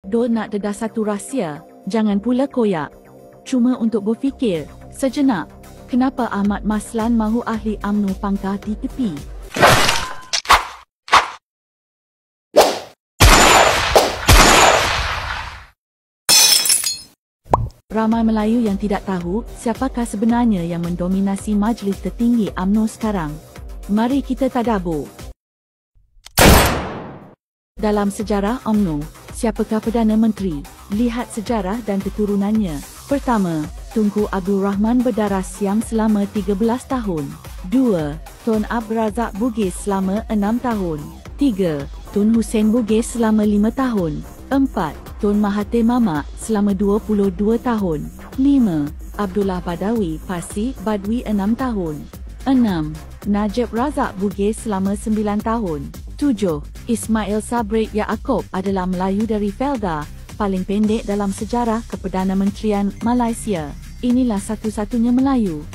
Do nak dedah satu rahsia, jangan pula koyak. Cuma untuk berfikir sejenak, kenapa Ahmad Maslan mahu ahli UMNO pangkah di tepi? Ramai Melayu yang tidak tahu siapakah sebenarnya yang mendominasi majlis tertinggi UMNO sekarang. Mari kita tadabbur. Dalam sejarah UMNO, siapakah Perdana Menteri? Lihat sejarah dan keturunannya. Pertama, Tunku Abdul Rahman berdarah Siam selama 13 tahun. 2. Tun Abdul Razak Bugis selama 6 tahun. 3. Tun Hussein Bugis selama 5 tahun. 4. Tun Mahathir Mamak selama 22 tahun. 5. Abdullah Badawi Parsi Badwi 6 tahun. 6. Najib Razak Bugis selama 9 tahun. 7. Ismail Sabri Yaakob adalah Melayu dari Felda, paling pendek dalam sejarah Keperdana Menterian Malaysia. Inilah satu-satunya Melayu.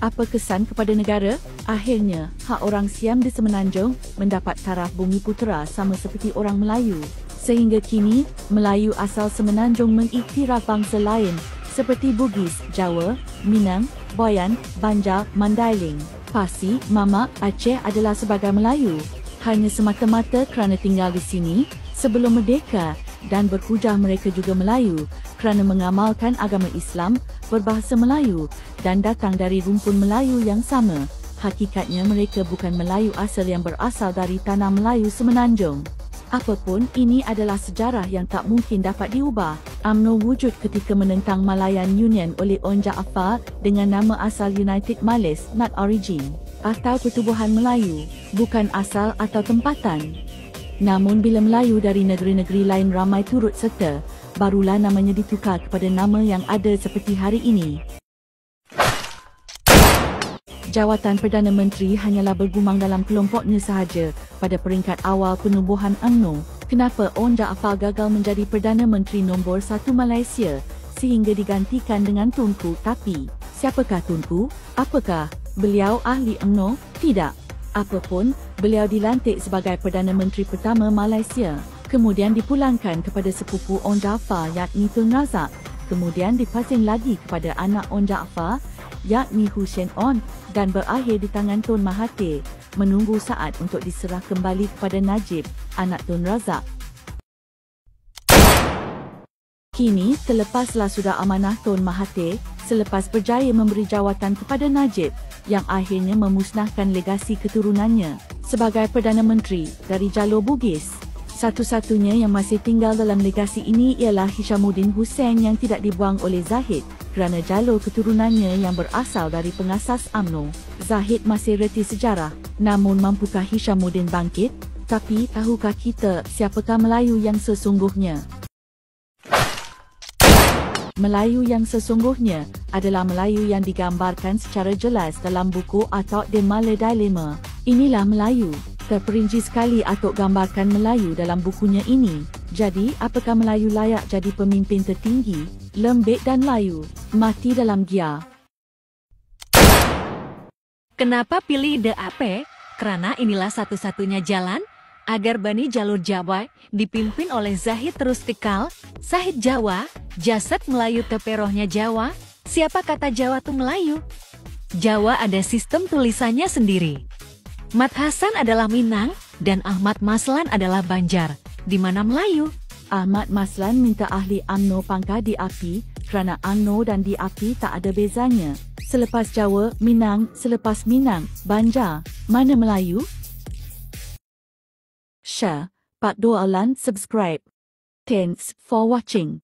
Apa kesan kepada negara? Akhirnya, hak orang Siam di Semenanjung mendapat taraf bumi putera sama seperti orang Melayu. Sehingga kini, Melayu asal Semenanjung mengiktiraf bangsa lain seperti Bugis, Jawa, Minang, Boyan, Banjar, Mandailing, Parsi, Mamak, Aceh adalah sebagai Melayu. Hanya semata-mata kerana tinggal di sini sebelum merdeka dan berhujah mereka juga Melayu kerana mengamalkan agama Islam, berbahasa Melayu dan datang dari rumpun Melayu yang sama. Hakikatnya mereka bukan Melayu asal yang berasal dari tanah Melayu Semenanjung. Apapun, ini adalah sejarah yang tak mungkin dapat diubah. UMNO wujud ketika menentang Malayan Union oleh Onn Jaafar dengan nama asal United Malays, not origin, atau pertubuhan Melayu, bukan asal atau tempatan. Namun bila Melayu dari negeri-negeri lain ramai turut serta, barulah namanya ditukar kepada nama yang ada seperti hari ini. Jawatan Perdana Menteri hanyalah bergumang dalam kelompoknya sahaja pada peringkat awal penubuhan UMNO. Kenapa Onn Jaafar gagal menjadi Perdana Menteri nombor 1 Malaysia sehingga digantikan dengan Tunku? Tapi, siapakah Tunku? Apakah beliau ahli UMNO? Tidak. Apapun, beliau dilantik sebagai Perdana Menteri pertama Malaysia. Kemudian dipulangkan kepada sepupu Onn Jaafar yakni Tun Razak. Kemudian dipasing lagi kepada anak Onn Jaafar yakni Hussein Onn dan berakhir di tangan Tun Mahathir, menunggu saat untuk diserah kembali kepada Najib, anak Tun Razak. Kini, terlepaslah sudah amanah Tun Mahathir selepas berjaya memberi jawatan kepada Najib yang akhirnya memusnahkan legasi keturunannya sebagai Perdana Menteri dari jalur Bugis. Satu-satunya yang masih tinggal dalam legasi ini ialah Hishamuddin Hussein yang tidak dibuang oleh Zahid kerana jalur keturunannya yang berasal dari pengasas UMNO. Zahid masih reti sejarah, namun mampukah Hishamuddin bangkit? Tapi tahukah kita siapakah Melayu yang sesungguhnya? Melayu yang sesungguhnya adalah Melayu yang digambarkan secara jelas dalam buku Atok de Mala Dilema. Inilah Melayu. Terperinci sekali Atok gambarkan Melayu dalam bukunya ini. Jadi, apakah Melayu layak jadi pemimpin tertinggi, lembik dan layu, mati dalam gia? Kenapa pilih DAP? Kerana inilah satu-satunya jalan agar Bani Jalur Jawa dipimpin oleh Zahid terus kekal. Zahid Jawa, jasad Melayu teperohnya Jawa. Siapa kata Jawa tu Melayu? Jawa ada sistem tulisannya sendiri. Mat Hasan adalah Minang dan Ahmad Maslan adalah Banjar. Di mana Melayu? Ahmad Maslan minta ahli UMNO pangkah DAP kerana UMNO dan DAP tak ada bezanya. Selepas Jawa, Minang, selepas Minang, Banjar. Mana Melayu? Share, Pak Doalan, subscribe. Thanks for watching.